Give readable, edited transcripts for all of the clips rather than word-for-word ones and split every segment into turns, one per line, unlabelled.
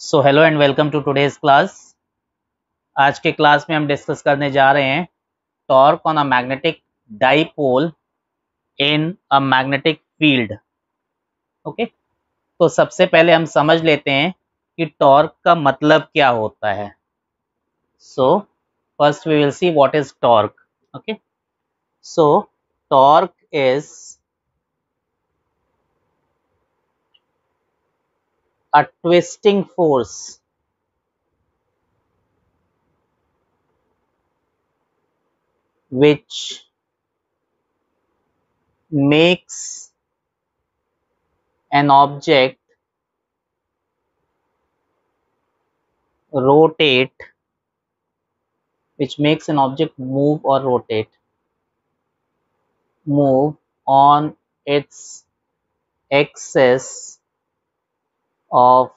So hello and welcome to today's class. आज के class में हम डिस्कस करने जा रहे हैं torque on a magnetic dipole in a magnetic field. Okay, तो सबसे पहले हम समझ लेते हैं कि टॉर्क का मतलब क्या होता है। So first we will see what is torque. Okay, so torque is a twisting force which makes an object rotate, which makes an object move or move on its axis of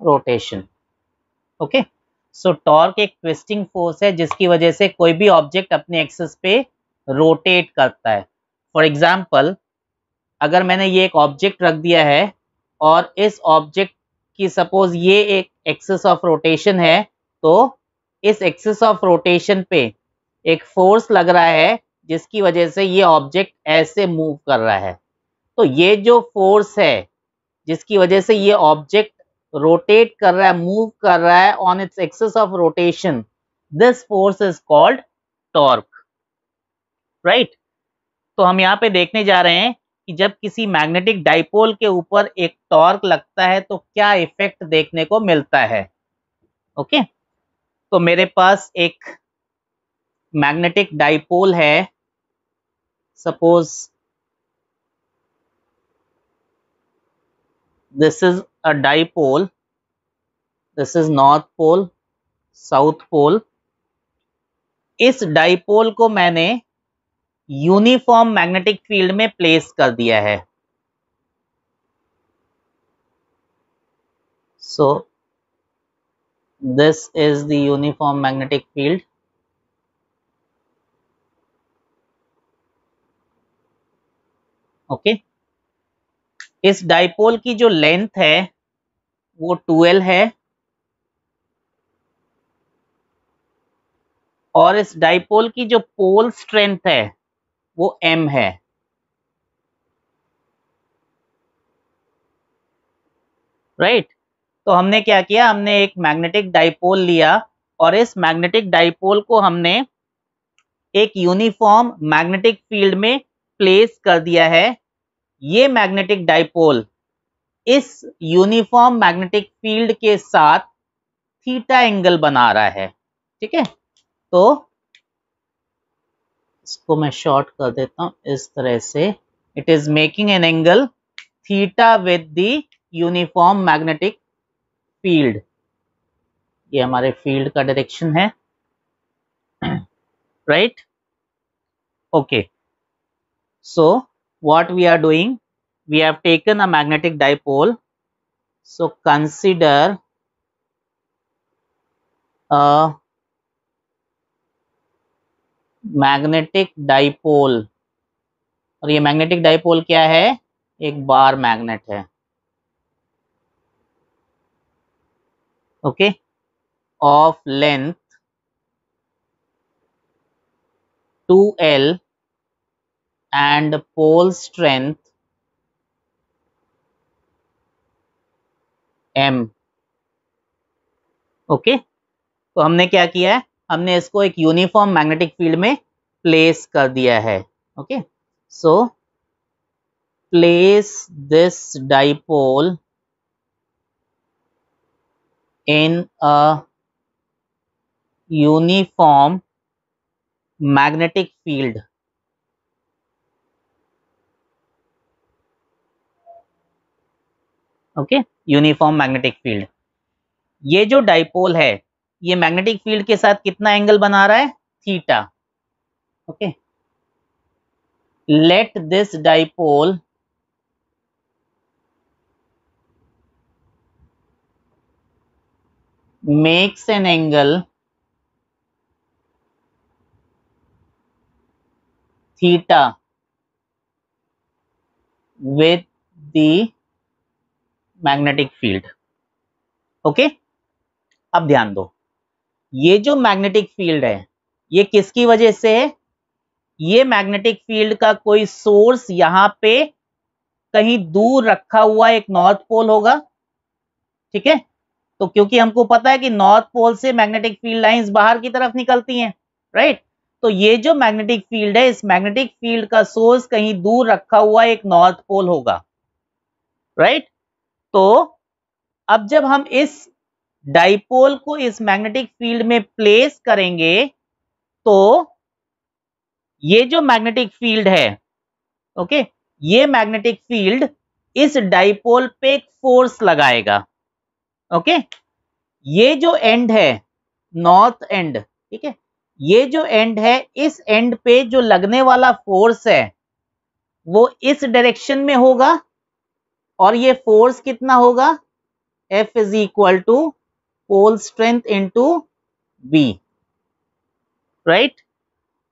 rotation. Okay, so torque एक twisting force है जिसकी वजह से कोई भी object अपने axis पे rotate करता है। फॉर एग्जाम्पल, अगर मैंने ये एक ऑब्जेक्ट रख दिया है और इस ऑब्जेक्ट की सपोज ये एक एक्सिस ऑफ रोटेशन है, तो इस एक्सिस ऑफ रोटेशन पे एक फोर्स लग रहा है जिसकी वजह से ये ऑब्जेक्ट ऐसे मूव कर रहा है। तो ये जो फोर्स है जिसकी वजह से ये ऑब्जेक्ट रोटेट कर रहा है, मूव कर रहा है on its axis of rotation, this force is called torque. Right, तो हम यहाँ पे देखने जा रहे हैं कि जब किसी मैग्नेटिक डाइपोल के ऊपर एक टॉर्क लगता है तो क्या इफेक्ट देखने को मिलता है। ओके, तो मेरे पास एक मैग्नेटिक डाइपोल है, suppose this is a dipole, this is north pole, south pole. इस डाइपोल को मैंने यूनिफॉर्म मैग्नेटिक फील्ड में प्लेस कर दिया है। So this is the uniform magnetic field. Okay, इस डाइपोल की जो लेंथ है वो 12 है और इस डाइपोल की जो पोल स्ट्रेंथ है वो m है। राइट, तो हमने क्या किया, हमने एक मैग्नेटिक डाइपोल लिया और इस मैग्नेटिक डाइपोल को हमने एक यूनिफॉर्म मैग्नेटिक फील्ड में प्लेस कर दिया है। ये मैग्नेटिक डाइपोल इस यूनिफॉर्म मैग्नेटिक फील्ड के साथ थीटा एंगल बना रहा है। ठीक है, तो इसको मैं शॉर्ट कर देता हूं इस तरह से। It is making an angle theta with the uniform magnetic field. ये हमारे फील्ड का डायरेक्शन है। Right, okay, so what we are doing, we have taken a magnetic dipole, so consider a magnetic dipole। और ये magnetic dipole क्या है, एक bar magnet है। Okay, of length 2L and pole strength M। Okay, तो हमने क्या किया है, हमने इसको एक यूनिफॉर्म मैग्नेटिक फील्ड में प्लेस कर दिया है। Okay, so place this dipole in a uniform magnetic field। Okay, uniform magnetic field. ये जो डाइपोल है ये मैग्नेटिक फील्ड के साथ कितना एंगल बना रहा है, theta. Okay, let this dipole makes an angle theta with the magnetic field. Okay, अब ध्यान दो, ये जो मैग्नेटिक फील्ड है ये किसकी वजह से है? ये मैग्नेटिक फील्ड का कोई सोर्स यहां पे कहीं दूर रखा हुआ एक नॉर्थ पोल होगा, ठीक है। तो क्योंकि हमको पता है कि नॉर्थ पोल से मैग्नेटिक फील्ड लाइंस बाहर की तरफ निकलती हैं, राइट। तो ये जो मैग्नेटिक फील्ड है, इस मैग्नेटिक फील्ड का सोर्स कहीं दूर रखा हुआ एक नॉर्थ पोल होगा, राइट। तो अब जब हम इस डाइपोल को इस मैग्नेटिक फील्ड में प्लेस करेंगे तो ये जो मैग्नेटिक फील्ड है, ओके, ये मैग्नेटिक फील्ड इस डाइपोल पे एक फोर्स लगाएगा, ओके। ये जो एंड है नॉर्थ एंड, ठीक है, ये जो एंड है, इस एंड पे जो लगने वाला फोर्स है वो इस डायरेक्शन में होगा, और ये फोर्स कितना होगा? F is equal to pole strength into B, right.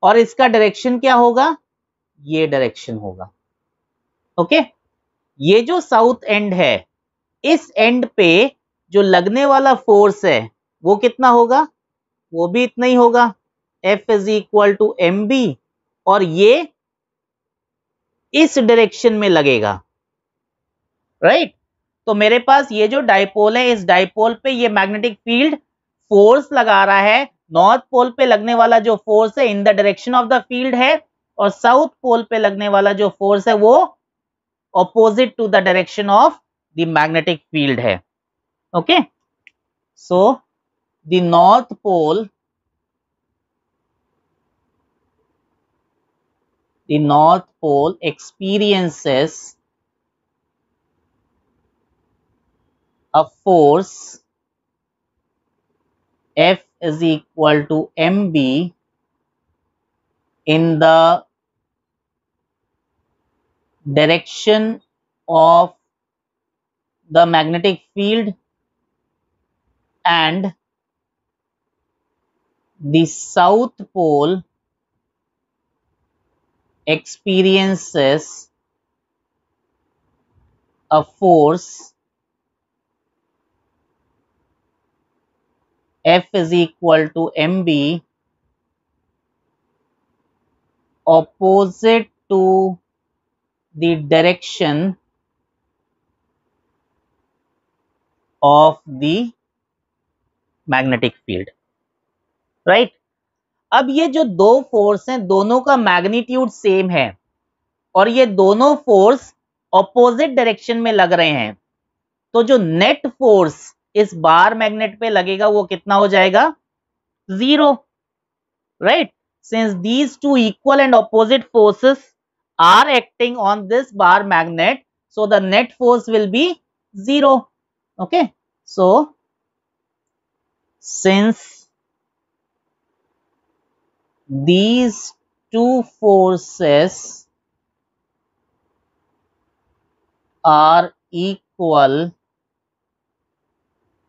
और इसका डायरेक्शन क्या होगा? ये डायरेक्शन होगा, ओके। ये जो साउथ एंड है, इस एंड पे जो लगने वाला फोर्स है वो कितना होगा? वो भी इतना ही होगा, F is equal to M B, और ये इस डायरेक्शन में लगेगा, राइट। तो मेरे पास ये जो डाइपोल है, इस डाइपोल पे ये मैग्नेटिक फील्ड फोर्स लगा रहा है। नॉर्थ पोल पे लगने वाला जो फोर्स है in the direction of the field है, और साउथ पोल पे लगने वाला जो फोर्स है वो opposite to the direction of the magnetic field है, okay. So the north pole experiences a force F is equal to mb in the direction of the magnetic field, and the south pole experiences a force F is equal to mb opposite to the direction of the magnetic field, right। अब ये जो दो force हैं दोनों का magnitude same है, और ये दोनों फोर्स ऑपोजिट डायरेक्शन में लग रहे हैं, तो जो नेट फोर्स इस बार मैग्नेट पे लगेगा वो कितना हो जाएगा? 0, right. Since these two equal and opposite forces are acting on this bar magnet, so the net force will be 0, okay। So since these two forces are equal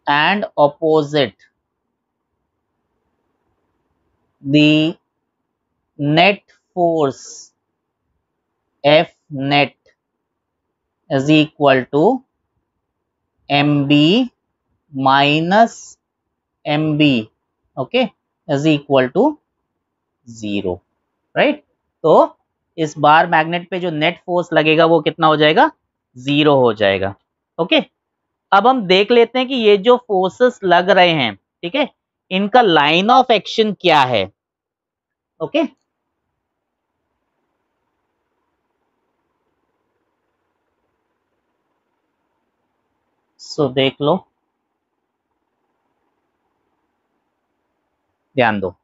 and opposite, the net force F net is equal to mb minus mb, okay, is equal to 0, right. तो इस bar magnet पे जो net force लगेगा वो कितना हो जाएगा? 0 हो जाएगा, ओके। अब हम देख लेते हैं कि ये जो फोर्सेस लग रहे हैं, ठीक है, इनका लाइन ऑफ एक्शन क्या है, ओके। सो देख लो, ध्यान दो,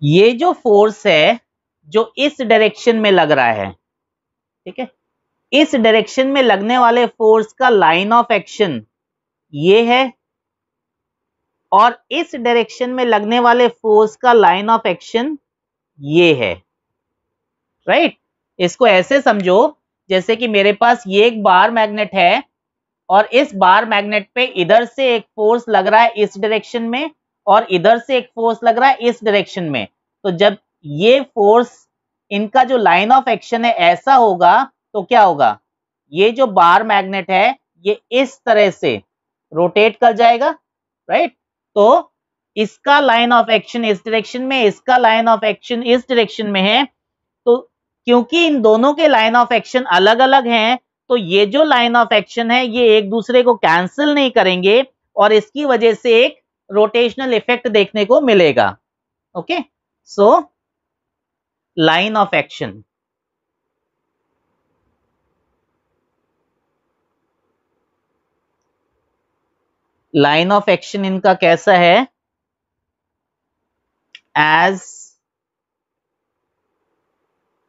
ये जो फोर्स है जो इस डायरेक्शन में लग रहा है, ठीक है, इस डायरेक्शन में लगने वाले फोर्स का लाइन ऑफ एक्शन ये है, और इस डायरेक्शन में लगने वाले फोर्स का लाइन ऑफ एक्शन ये है, राइट। इसको ऐसे समझो जैसे कि मेरे पास ये एक बार मैग्नेट है, और इस बार मैग्नेट पे इधर से एक फोर्स लग रहा है इस डायरेक्शन में, और इधर से एक फोर्स लग रहा है इस डायरेक्शन में। तो जब ये फोर्स, इनका जो लाइन ऑफ एक्शन है ऐसा होगा, तो क्या होगा? ये जो बार मैग्नेट है ये इस तरह से रोटेट कर जाएगा, राइट। तो इसका लाइन ऑफ एक्शन इस डायरेक्शन में, इसका लाइन ऑफ एक्शन इस डायरेक्शन में है। तो क्योंकि इन दोनों के लाइन ऑफ एक्शन अलग अलग हैं, तो ये जो लाइन ऑफ एक्शन है ये एक दूसरे को कैंसिल नहीं करेंगे और इसकी वजह से एक रोटेशनल इफेक्ट देखने को मिलेगा। Okay, so line of action, line of action इनका कैसा है, as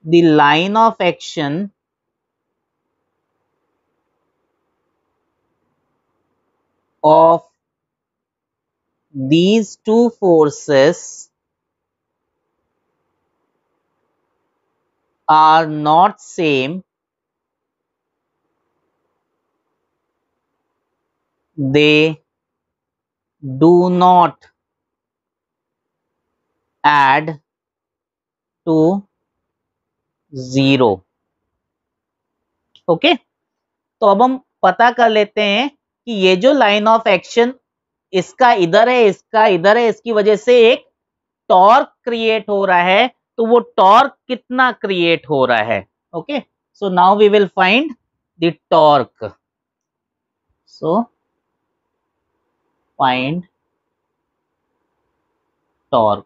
the line of action of these two forces are not same, they do not add to 0। Okay, तो अब हम पता कर लेते हैं कि ये जो लाइन ऑफ एक्शन इसका इधर है, इसका इधर है, इसकी वजह से एक टॉर्क क्रिएट हो रहा है। तो वो टॉर्क कितना क्रिएट हो रहा है। Okay, so now we will find the torque. So find torque.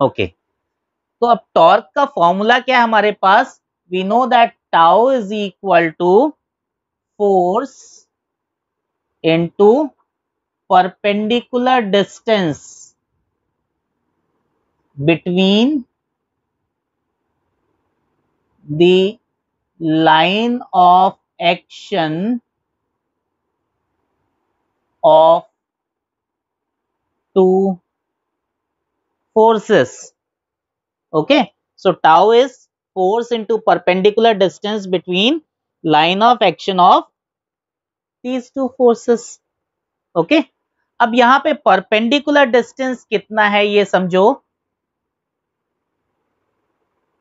Okay, तो अब टॉर्क का फॉर्मूला क्या है हमारे पास, we know that tau is equal to force into perpendicular distance between the line of action of two forces। Okay, so tau is force into perpendicular distance between line of action of these two forces। Okay, अब यहां पे perpendicular distance कितना है ये समझो,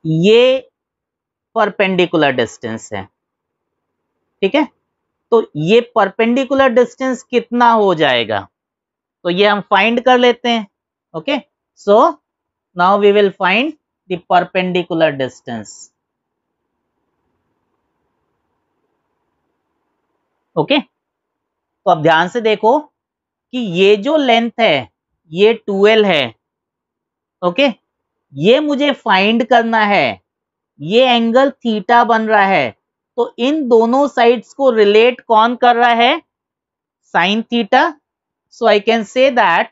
ये perpendicular distance है, ठीक है। तो ये परपेंडिकुलर डिस्टेंस कितना हो जाएगा, तो ये हम फाइंड कर लेते हैं। Okay, so now we will find the perpendicular distance. Okay, तो अब ध्यान से देखो कि ये जो लेंथ है ये 2l है। ओके, ये मुझे फाइंड करना है, ये एंगल थीटा बन रहा है। तो इन दोनों साइड्स को रिलेट कौन कर रहा है, sine theta. So I can say that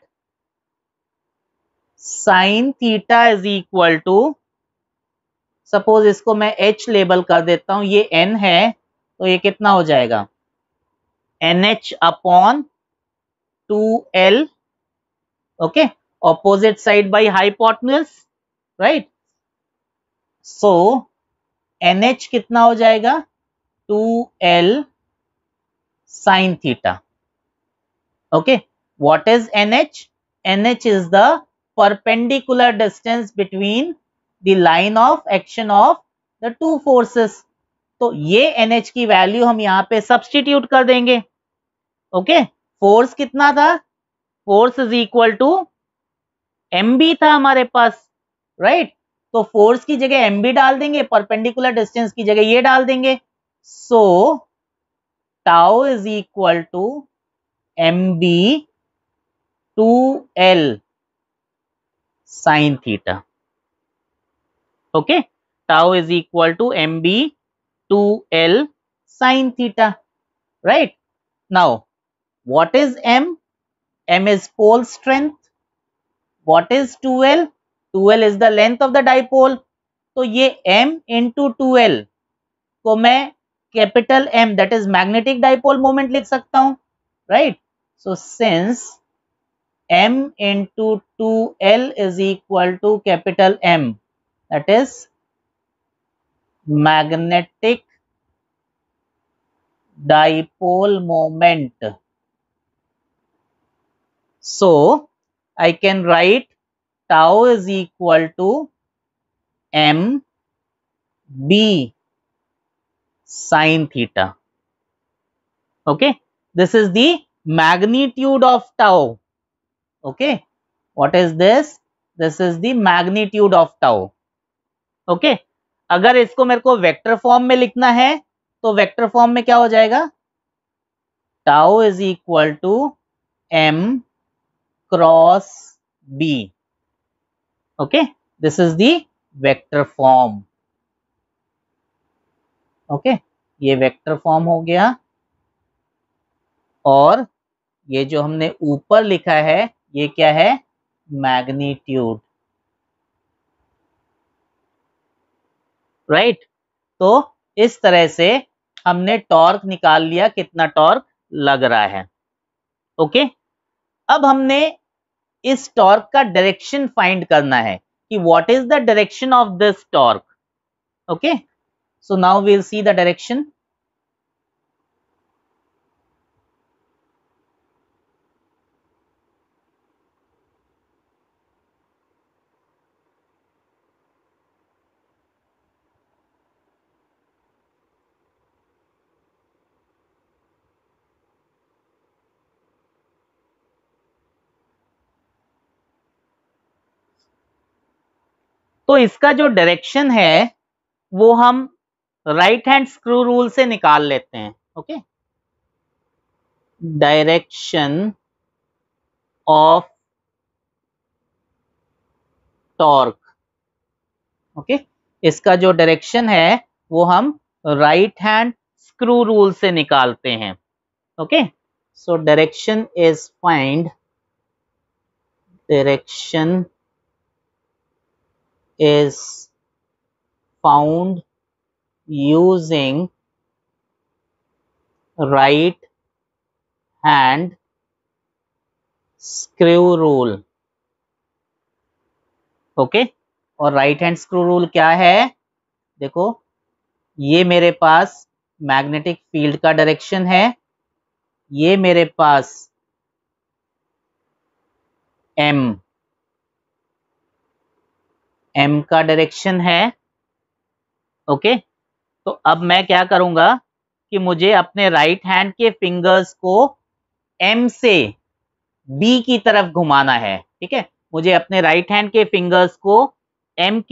sine theta is equal to, suppose इसको मैं h लेबल कर देता हूं, ये n है, तो ये कितना हो जाएगा, NH upon 2l। Okay, opposite side by hypotenuse, right. So NH कितना हो जाएगा, 2l sine theta. Okay, what is NH, NH is the perpendicular distance between the line of action of the two forces। तो ये NH की value हम यहां पे substitute कर देंगे। ओके, फोर्स कितना था, force is equal to mb था हमारे पास, राइट। तो फोर्स की जगह mb डाल देंगे, परपेंडिकुलर डिस्टेंस की जगह ये डाल देंगे। So tau is equal to mb 2l sine theta. Okay, tau is equal to mb 2l sine theta, right. Now what is m, m is pole strength, what is 2l, 2l is the length of the dipole। तो ये m into 2l को मैं capital M that is magnetic dipole moment लिख सकता हूं, right. So since m into 2l is equal to capital M, that is magnetic dipole moment, so I can write tau is equal to m b sin theta। Okay, this is the magnitude of tau. Okay, what is this? This is the magnitude of tau. Okay, अगर इसको मेरे को vector form में लिखना है तो vector form में क्या हो जाएगा? Tau is equal to m cross b. Okay, this is the vector form. Okay, ये वेक्टर फॉर्म हो गया. और ये जो हमने ऊपर लिखा है ये क्या है? मैग्नीट्यूड. राइट. तो इस तरह से हमने टॉर्क निकाल लिया, कितना टॉर्क लग रहा है. ओके, अब हमने इस टॉर्क का डायरेक्शन फाइंड करना है कि what is the direction of this torque. Okay, so now we will see the direction. तो इसका जो डायरेक्शन है वो हम राइट हैंड स्क्रू रूल से निकाल लेते हैं. Okay, direction of torque. Okay, इसका जो डायरेक्शन है वो हम राइट हैंड स्क्रू रूल से निकालते हैं. Okay, so direction is find, direction is found using right hand screw rule. Okay, और राइट हैंड स्क्रू रूल क्या है? देखो, ये मेरे पास मैग्नेटिक फील्ड का डायरेक्शन है, ये मेरे पास m का डायरेक्शन है. ओके, तो अब मैं क्या करूंगा कि मुझे अपने राइट हैंड के फिंगर्स को m से b की तरफ घुमाना है. ठीक है, मुझे अपने राइट हैंड के फिंगर्स को m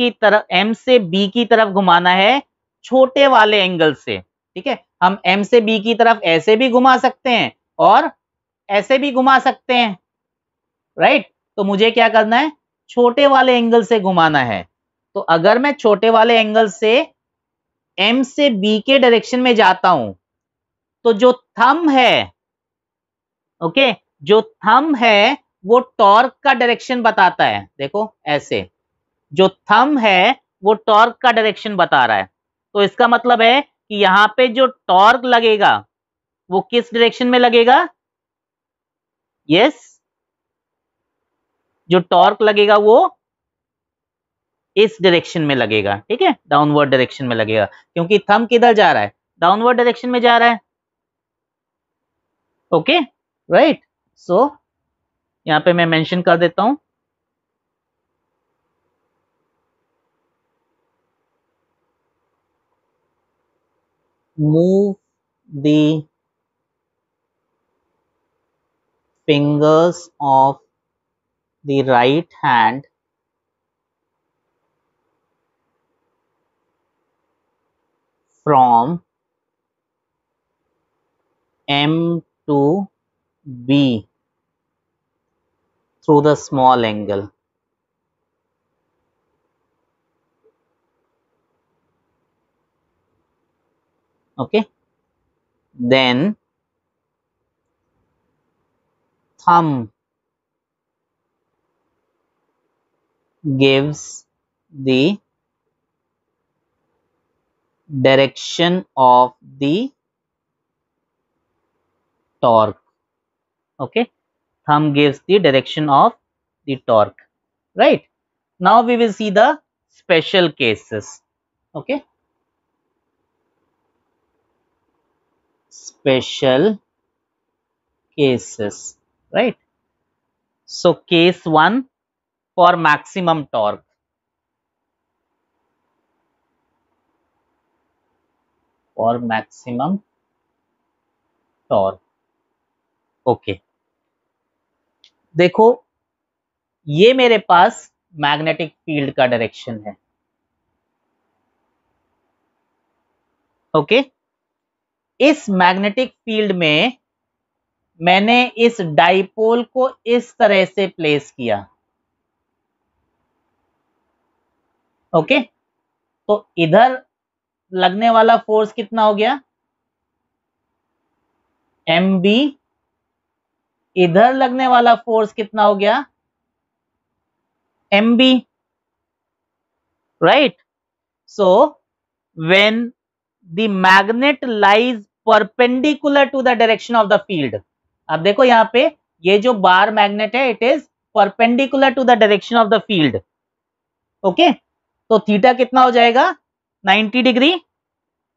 से b की तरफ घुमाना है, छोटे वाले एंगल से. ठीक है, हम m से b की तरफ ऐसे भी घुमा सकते हैं और ऐसे भी घुमा सकते हैं. राइट, तो मुझे क्या करना है? छोटे वाले एंगल से घुमाना है. तो अगर मैं छोटे वाले एंगल से m से b के डायरेक्शन में जाता हूं तो जो थंब है, ओके, जो थंब है वो टॉर्क का डायरेक्शन बताता है. देखो ऐसे, जो थंब है वो टॉर्क का डायरेक्शन बता रहा है. तो इसका मतलब है कि यहां पे जो टॉर्क लगेगा वो किस डायरेक्शन में लगेगा? यस, जो टॉर्क लगेगा वो इस डायरेक्शन में लगेगा. ठीक है, डाउनवर्ड डायरेक्शन में लगेगा, क्योंकि थंब किधर जा रहा है? डाउनवर्ड डायरेक्शन में जा रहा है. Okay, right. सो यहां पे मैं मेंशन कर देता हूं, move the fingers of the right hand from M to B through the small angle. Okay, then thumb gives the direction of the torque. Okay, thumb gives the direction of the torque. Right, now we will see the special cases. Okay, special cases. Right, so case 1 for maximum torque. For maximum torque. Okay, देखो ये मेरे पास magnetic field का direction है। Okay, इस magnetic field में मैंने इस dipole को इस तरह से प्लेस किया। ओके, तो इधर लगने वाला फोर्स कितना हो गया, mb, इधर लगने वाला फोर्स कितना हो गया, mb, right. So when the magnet lies perpendicular to the direction of the field, अब देखो यहां पे ये जो बार मैग्नेट है it is perpendicular to the direction of the field. Okay, तो थीटा कितना हो जाएगा, 90 डिग्री,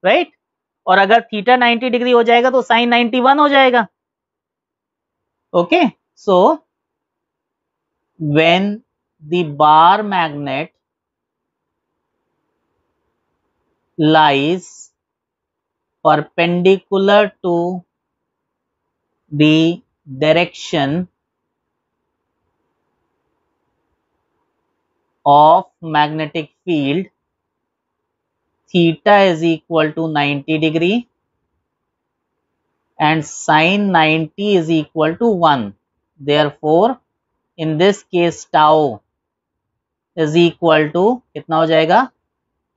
राइट। और अगर थीटा 90 डिग्री हो जाएगा तो साइन 91 हो जाएगा। Okay, so when the bar magnet lies perpendicular to the direction of magnetic field, theta is equal to 90 degree and sin 90 is equal to 1. Therefore, in this case tau is equal to कितना हो जाएगा,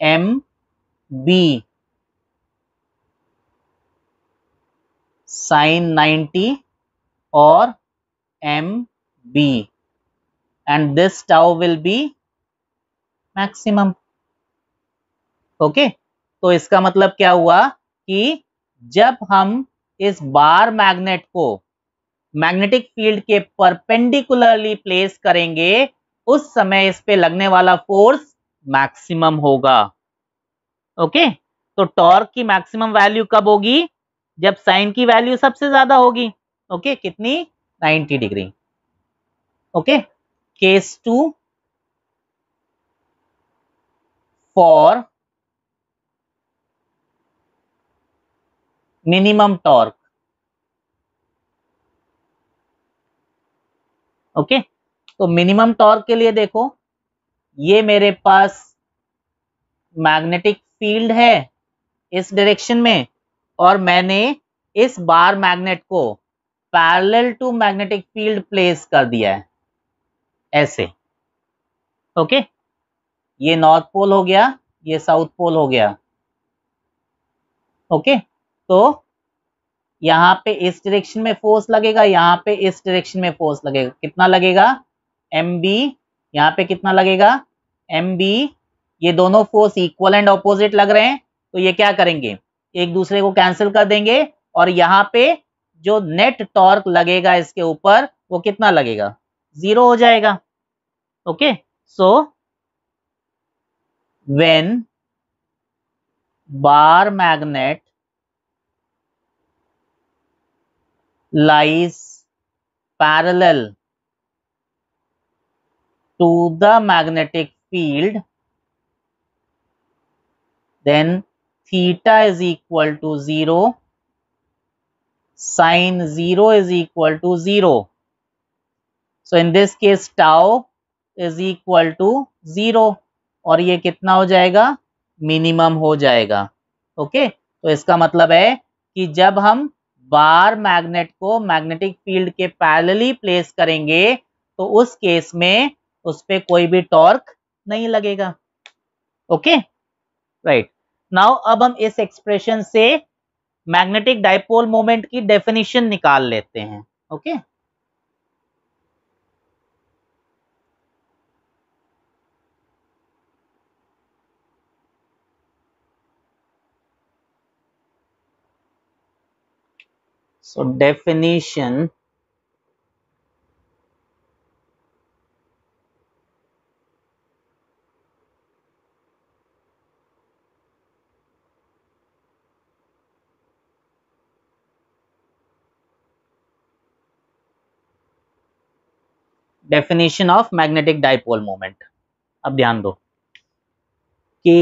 mb sin 90 और mb, and this tau will be maximum। Okay, तो इसका मतलब क्या हुआ कि जब हम इस बार मैग्नेट को मैग्नेटिक फील्ड के परपेंडिकुलरली प्लेस करेंगे उस समय इस पे लगने वाला फोर्स मैक्सिमम होगा। ओके, तो टॉर्क की मैक्सिमम वैल्यू कब होगी, जब साइन की वैल्यू सबसे ज्यादा होगी। ओके, कितनी, 90 degree. Okay, case 2 for minimum torque. Okay, तो मिनिमम टॉर्क के लिए देखो ये मेरे पास मैग्नेटिक फील्ड है इस डायरेक्शन में और मैंने इस बार मैग्नेट को parallel to magnetic field place कर दिया है ऐसे। ओके, ये नॉर्थ पोल हो गया, ये साउथ पोल हो गया। ओके, तो यहाँ पे इस डायरेक्शन में फोर्स लगेगा, यहाँ पे इस डायरेक्शन में फोर्स लगेगा, कितना लगेगा, mb, यहाँ पे कितना लगेगा, mb। ये दोनों फोर्स इक्वल एंड ऑपोजिट लग रहे हैं तो ये क्या करेंगे, एक दूसरे को कैंसिल कर देंगे और यहाँ पे जो नेट टॉर्क लगेगा इसके ऊपर वो कितना लगेगा, 0 हो जाएगा। Okay, so when bar magnet lies parallel to the magnetic field, then theta is equal to 0, sin 0 is equal to 0. So in this case tau is equal to 0 और ये कितना हो जाएगा, मिनिमम हो जाएगा। ओके, तो इसका मतलब है कि जब हम बार मैग्नेट को मैग्नेटिक फील्ड के पैरेलली प्लेस करेंगे तो उस केस में उस पे कोई भी टॉर्क नहीं लगेगा। Okay, right. नाउ अब हम इस एक्सप्रेशन से मैग्नेटिक डाइपोल मोमेंट की डेफिनेशन निकाल लेते हैं। Okay, so definition definition of magnetic dipole moment. अब ध्यान दो कि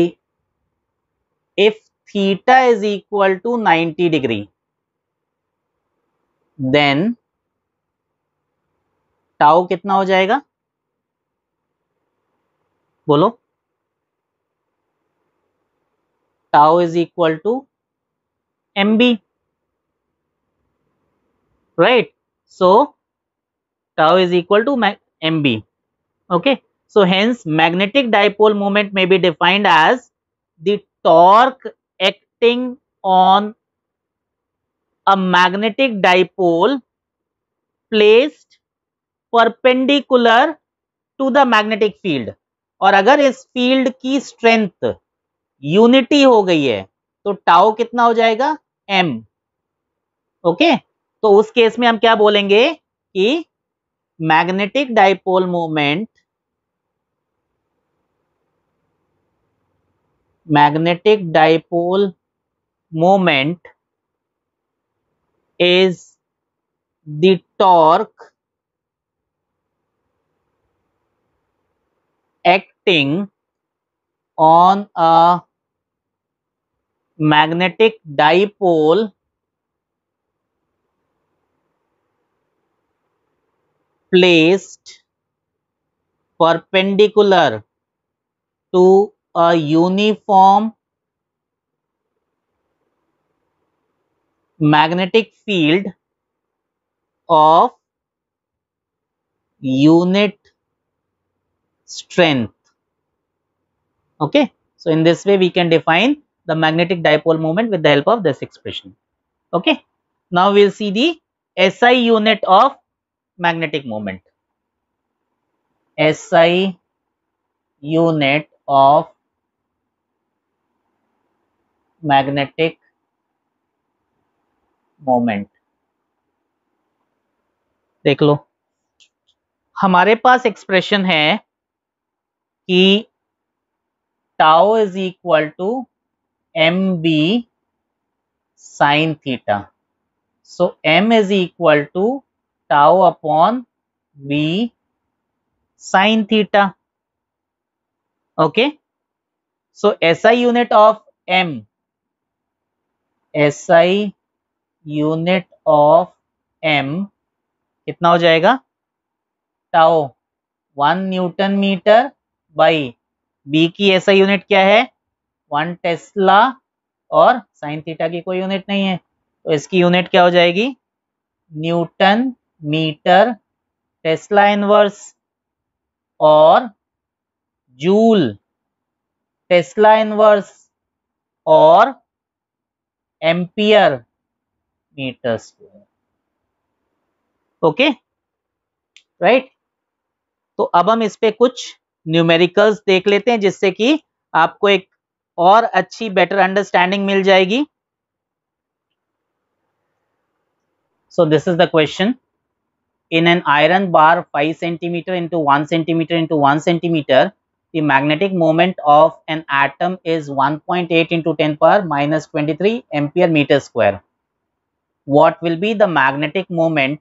if theta is equal to 90 degree, then tau कितना हो जाएगा, बोलो। Tau is equal to mb, right? So tau is equal to mb. Okay, so hence magnetic dipole moment may be defined as the torque acting on a magnetic dipole placed perpendicular to the magnetic field. और अगर इस field की strength unity हो गई है तो tau कितना हो जाएगा, m. ओके, तो उस केस में हम क्या बोलेंगे कि magnetic dipole moment, magnetic dipole moment is the torque acting on a magnetic dipole placed perpendicular to a uniform magnetic field of unit strength. Okay, so in this way we can define the magnetic dipole moment with the help of this expression. Okay, now we'll see the SI unit of magnetic moment. SI unit of magnetic moment. देख लो, हमारे पास expression है कि tau is equal to mb sin theta. So m is equal to tau upon v sin theta. Okay, so SI unit of m, SI unit of m कितना हो जाएगा, tau 1 newton metre by b की SI unit क्या है, 1 Tesla, और sine theta की कोई unit नहीं है तो इसकी यूनिट क्या हो जाएगी, न्यूटन मीटर टेस्ला इनवर्स, और जूल टेस्ला इनवर्स, और ampere metre square. Okay, right. तो अब हम इस पे कुछ न्यूमेरिकल्स देख लेते हैं जिससे कि आपको एक और अच्छी बेटर अंडरस्टैंडिंग मिल जाएगी. सो this is the question. In an iron bar 5 centimeter into 1 centimeter into 1 centimeter, the magnetic moment of an atom is 1.8 into 10 power minus 23 ampere meter square. What will be the magnetic moment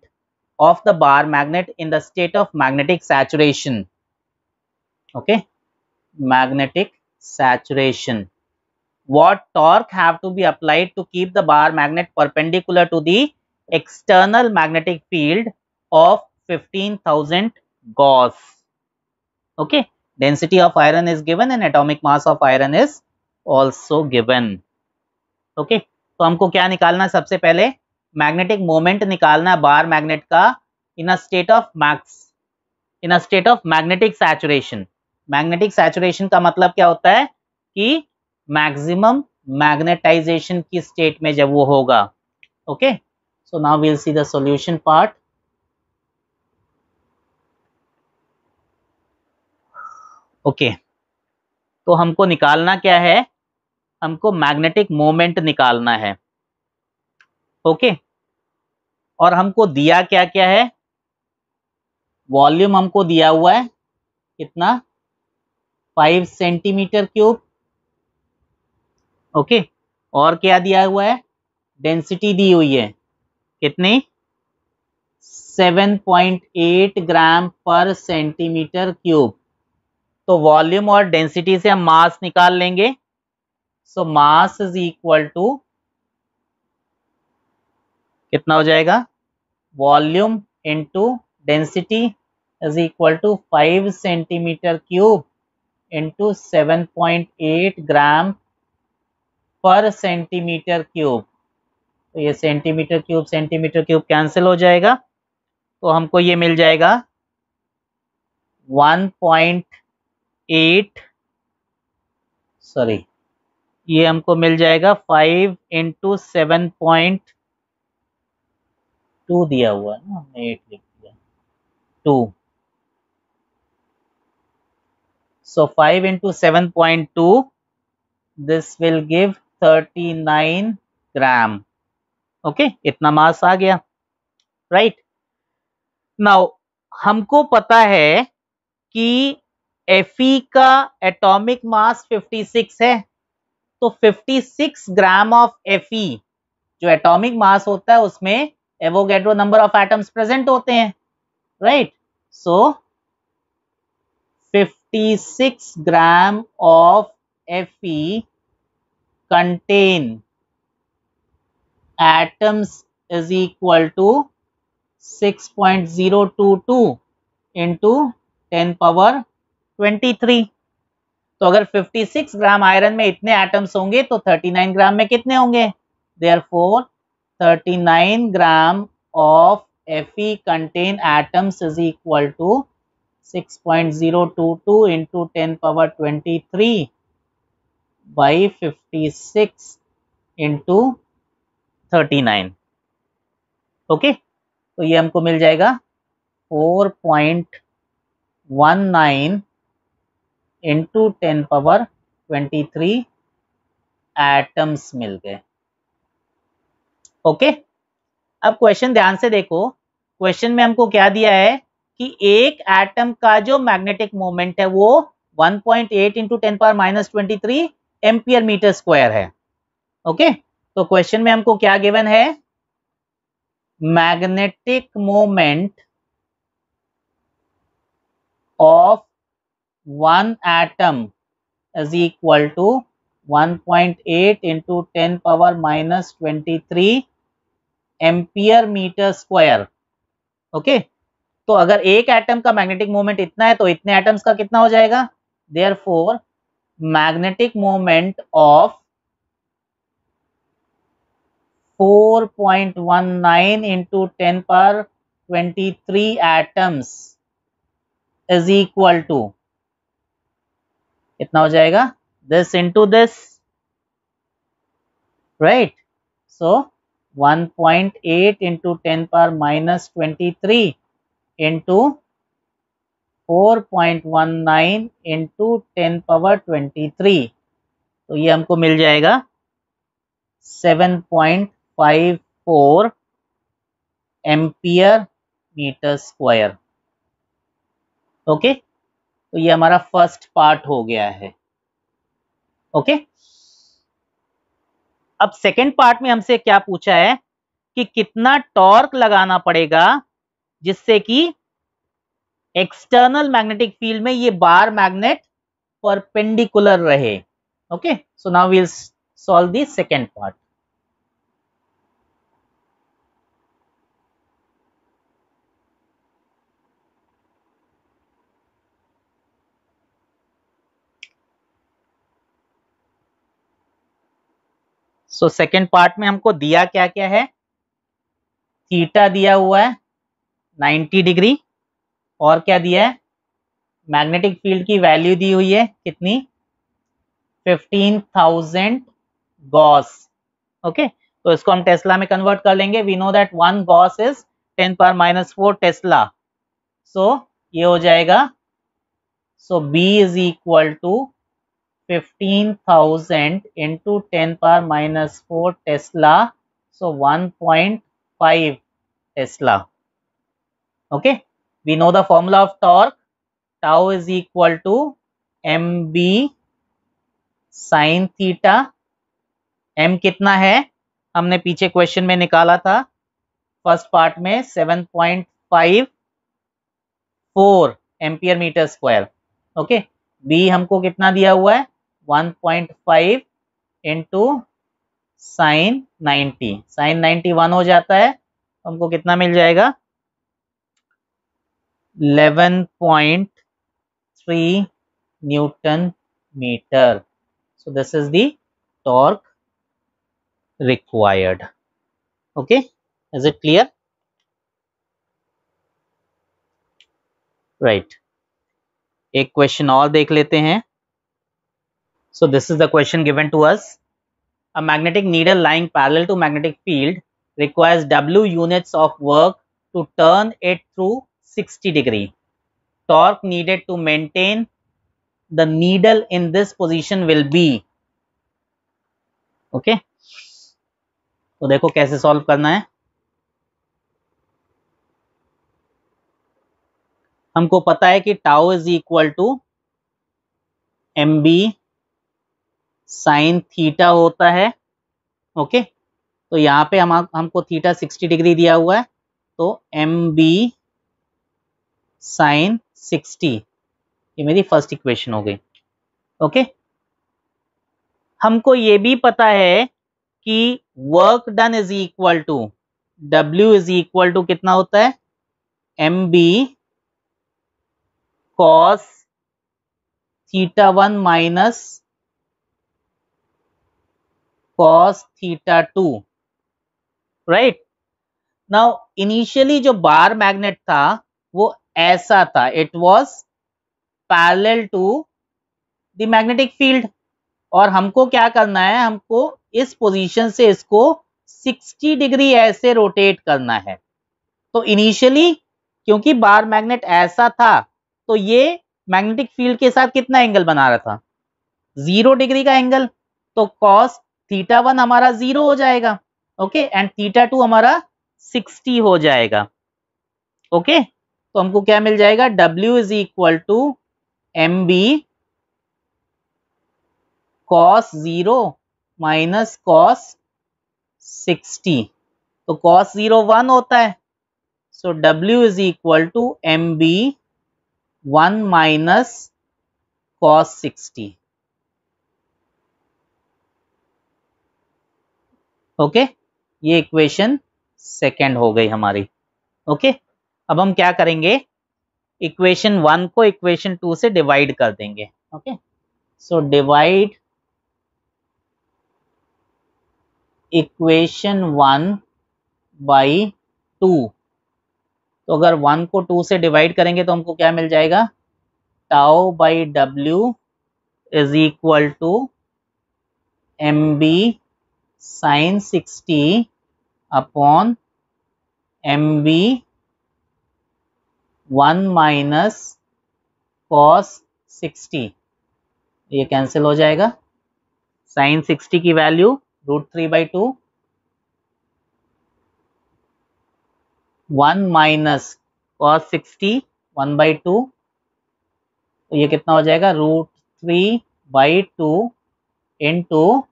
of the bar magnet in the state of magnetic saturation? Okay, magnetic saturation. What torque have to be applied to keep the bar magnet perpendicular to the external magnetic field of 15,000 Gauss? Okay, density of iron is given and atomic mass of iron is also given. Okay, तो हमको क्या निकालना है, सबसे पहले magnetic moment निकालना है bar magnet का in a state of magnetic saturation. Magnetic saturation का मतलब क्या होता है कि मैक्सिमम मैग्नेटाइजेशन की स्टेट में जब वो होगा. Okay, so now we will see the solution part. Okay, तो हमको निकालना क्या है, हमको मैग्नेटिक मोमेंट निकालना है. ओके, और हमको दिया क्या क्या है, वॉल्यूम हमको दिया हुआ है कितना, 5 सेंटीमीटर क्यूब. ओके, और क्या दिया हुआ है, डेंसिटी दी हुई है कितनी, 7.8 ग्राम पर सेंटीमीटर क्यूब. तो वॉल्यूम और डेंसिटी से हम मास निकाल लेंगे. So mass is equal to कितना हो जाएगा, volume into density is equal to 5 centimetre cube into 7.8 gram पर सेंटीमीटर क्यूब। तो ये सेंटीमीटर क्यूब कैंसिल हो जाएगा, तो हमको ये मिल जाएगा 1.8 सॉरी ये हमको मिल जाएगा 5 इंटू 7.2 दिया हुआ है ना, हमने 8 लिख दिया 2, so 5 into 7.2 this will give 39 gram. Okay, इतना मास आ गया, राइट। नाउ हमको पता है कि Fe का एटॉमिक मास 56 है, तो 56 ग्राम ऑफ Fe जो एटॉमिक मास होता है उसमें Avogadro number of atoms present होते हैं, right. So 56 gram of Fe contain atoms is equal to 6.022 into 10 power 23। तो अगर 56 ग्राम आयरन में इतने एटम्स होंगे तो 39 ग्राम में कितने होंगे? Therefore 39 gram of Fe contain atoms is equal to 6.022 into 10 power 23 by 56 into 39। Okay, तो ये हमको मिल जाएगा 4.19 इंटू 10 पावर 23 एटम्स मिल गए। ओके, अब क्वेश्चन ध्यान से देखो। क्वेश्चन में हमको क्या दिया है कि एक एटम का जो मैग्नेटिक मोमेंट है वो 1.8 into 10 power minus 23 ampere metre square है। ओके, तो क्वेश्चन में हमको क्या गिवन है? Magnetic moment of one atom is equal to 1.8 into 10 power minus 23 ampere metre square. Okay, तो अगर एक एटम का मैग्नेटिक मोमेंट इतना है तो इतने एटम्स का कितना हो जाएगा? Therefore magnetic moment of 4.19 into 10 power 23 atoms is equal to कितना हो जाएगा? this into this, right? So 1.8 into 10 power minus 23 into 4.19 into 10 power 23, तो ये हमको मिल जाएगा 7.54 एम्पियर मीटर स्क्वायर। ओके, तो ये हमारा फर्स्ट पार्ट हो गया है। ओके, अब सेकेंड पार्ट में हमसे क्या पूछा है कि कितना टॉर्क लगाना पड़ेगा जिससे कि एक्सटर्नल मैग्नेटिक फील्ड में ये बार मैग्नेट परपेंडिकुलर रहे। Okay, so now we will solve the second part. So second part में हमको दिया क्या क्या है? थीटा दिया हुआ है 90 डिग्री, और क्या दिया है? मैग्नेटिक फील्ड की वैल्यू दी हुई है कितनी? 15,000 गॉस। ओके, तो इसको हम टेस्ला में कन्वर्ट कर लेंगे। We know that 1 gauss is 10 power minus 4 tesla. So ये हो जाएगा, so B is equal to 15,000 into 10 power minus 4 tesla, so 1.5 tesla. Okay, we know the formula of torque, tau is equal to mb sin theta। m कितना है? हमने पीछे question में निकाला था फर्स्ट पार्ट में 7.54 ampere metre square. Okay, b हमको कितना दिया हुआ है? 1.5 इंटू साइन 90, साइन 90 1 हो जाता है हमको कितना मिल जाएगा 11.3 newton metre. So this is the torque required. Okay, is it clear? Right. एक क्वेश्चन और देख लेते हैं. So this is the question given to us. A magnetic needle lying parallel to magnetic field requires W units of work to turn it through 60 degree. Torque needed to maintain the needle in this position will be. Okay. तो देखो कैसे solve करना है. हमको पता है कि tau is equal to M B sine theta होता है. ओके, तो यहाँ पे हमको थीटा 60 डिग्री दिया हुआ है, तो एम बी साइन 60, ये मेरी फर्स्ट इक्वेशन हो गई. ओके, हमको ये भी पता है कि work done is equal to W is equal to कितना होता है M B cos theta 1 minus cos theta 2. Right. Now initially जो बार मैग्नेट था वो ऐसा था, it was parallel to the magnetic field, और हमको क्या करना है, हमको इस पोजीशन से इसको 60 डिग्री ऐसे रोटेट करना है. तो इनिशियली क्योंकि बार मैग्नेट ऐसा था तो ये मैग्नेटिक फील्ड के साथ कितना एंगल बना रहा था 0 डिग्री का एंगल. तो कॉस थीटा 1 हमारा 0 हो जाएगा. ओके, एंड थीटा 2 हमारा 60 हो जाएगा. ओके, तो हमको क्या मिल जाएगा W is equal to M B cos 0 minus cos 60. तो कॉस 0 1 होता है, so W is equal to M B 1 minus cos 60. Okay, ये इक्वेशन सेकेंड हो गई हमारी. ओके, अब हम क्या करेंगे, इक्वेशन 1 को इक्वेशन 2 से डिवाइड कर देंगे. Okay, so divide equation 1 by 2. तो अगर 1 को 2 से डिवाइड करेंगे तो हमको क्या मिल जाएगा, tau by W is equal to M B sine 60 upon M B 1 minus cos 60. ये कैंसिल हो जाएगा. साइन 60 की वैल्यू √3/2, 1 माइनस कॉस 60 1/2, तो ये कितना हो जाएगा √3/2 into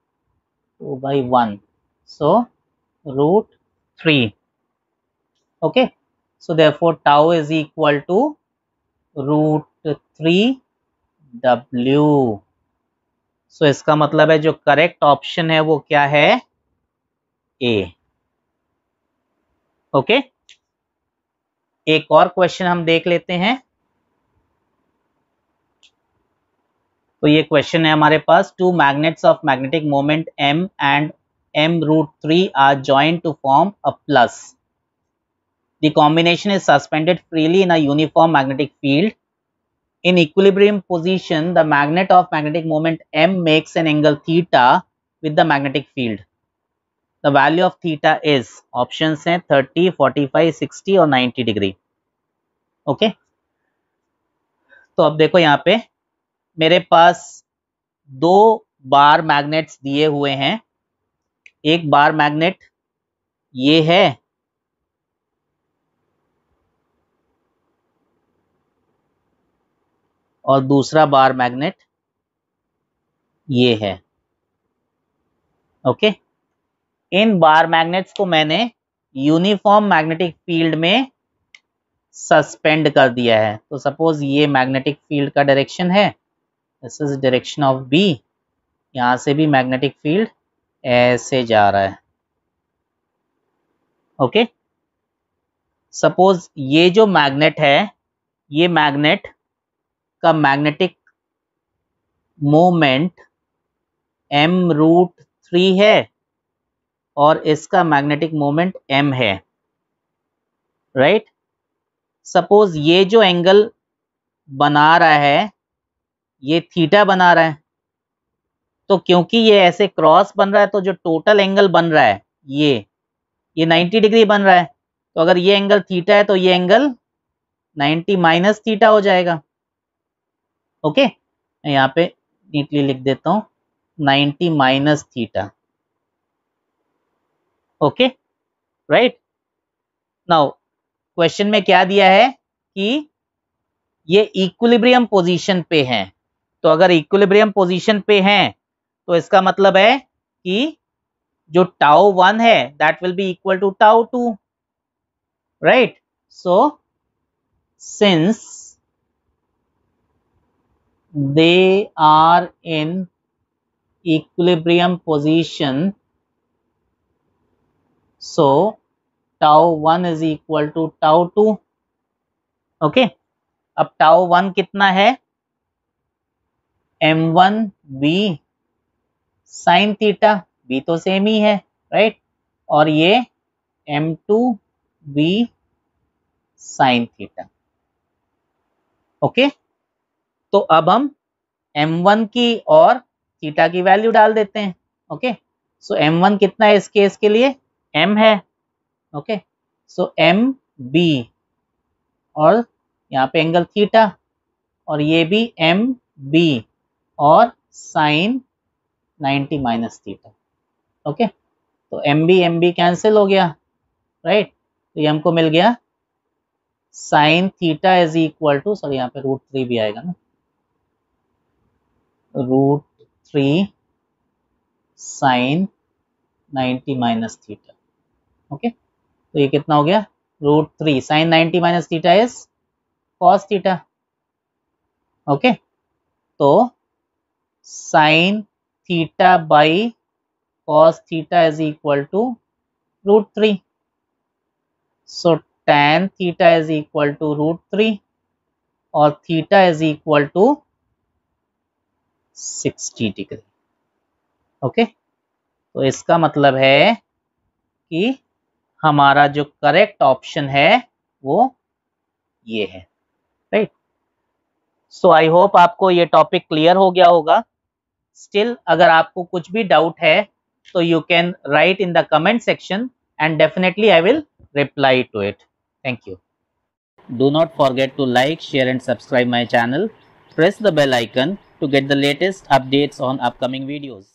2/1, so √3. Okay, so therefore tau is equal to √3W. so इसका मतलब है जो करेक्ट ऑप्शन है वो क्या है, ए. ओके, एक और क्वेश्चन हम देख लेते हैं. तो ये क्वेश्चन है हमारे पास, two magnets of magnetic moment M and M√3 are joint to form a plus. The combination is suspended freely in a uniform magnetic field. In equilibrium position, the magnet of magnetic moment M makes an angle theta with the magnetic field. The value of theta is, options हैं 30, 45, 60 और 90 degree. Okay, तो अब देखो यहाँ पे मेरे पास दो बार magnets दिए हुए हैं. एक बार मैग्नेट ये है और दूसरा बार मैग्नेट ये है. ओके, इन बार मैग्नेट्स को मैंने यूनिफॉर्म मैग्नेटिक फील्ड में सस्पेंड कर दिया है. तो सपोज ये मैग्नेटिक फील्ड का डायरेक्शन है, this is direction of B. यहां से भी मैग्नेटिक फील्ड ऐसे जा रहा है. ओके, सपोज ये जो मैग्नेट है, ये मैग्नेट का मैग्नेटिक मोमेंट m√3 है और इसका मैग्नेटिक मोमेंट m है, राइट। सपोज ये जो एंगल बना रहा है ये थीटा बना रहा है, तो क्योंकि ये ऐसे क्रॉस बन रहा है तो जो टोटल एंगल बन रहा है ये 90 डिग्री बन रहा है। तो अगर ये एंगल थीटा है तो ये एंगल 90 माइनस थीटा हो जाएगा। ओके, मैं यहाँ पे नीटली लिख देता हूँ 90 minus theta. Okay, right. Now question में क्या दिया है कि ये इक्विलिब्रियम पोजीशन पे हैं, तो अगर इक्विलिब्रियम पोजीशन पे हैं तो इसका मतलब है कि जो τ1 है that will be equal to τ2, right. So since they are in equilibrium position, so τ1 is equal to τ2। Okay, अब τ1 कितना है, m1v साइन थीटा, v तो सेम ही है, राइट, और ये m2v साइन थीटा। ओके, तो अब हम m1 की और थीटा की वैल्यू डाल देते हैं। ओके, सो m1 कितना है इस केस के लिए, m है। ओके, सो mb और यहाँ पे एंगल थीटा और ये भी mb और साइन 90 माइनस थीटा। ओके, तो mb कैंसिल हो गया, राइट। तो ये हमको मिल गया sine theta is equal to, sorry यहाँ पे √3 भी आएगा ना, √3 साइन 90 माइनस थीटा। ओके, तो ये कितना हो गया, √3 sine 90 minus theta is cos theta. Okay, तो sine theta by cos theta is equal to √3, so tan theta is equal to √3 और theta is equal to 60 degree. Okay, तो इसका मतलब है कि हमारा जो करेक्ट ऑप्शन है वो ये है, राइट। सो आई होप आपको ये टॉपिक क्लियर हो गया होगा। स्टिल अगर आपको कुछ भी डाउट है तो you can write in the comment section and definitely I will reply to it. Thank you. Do not forget to like, share and subscribe my channel. Press the bell icon to get the latest updates on upcoming videos.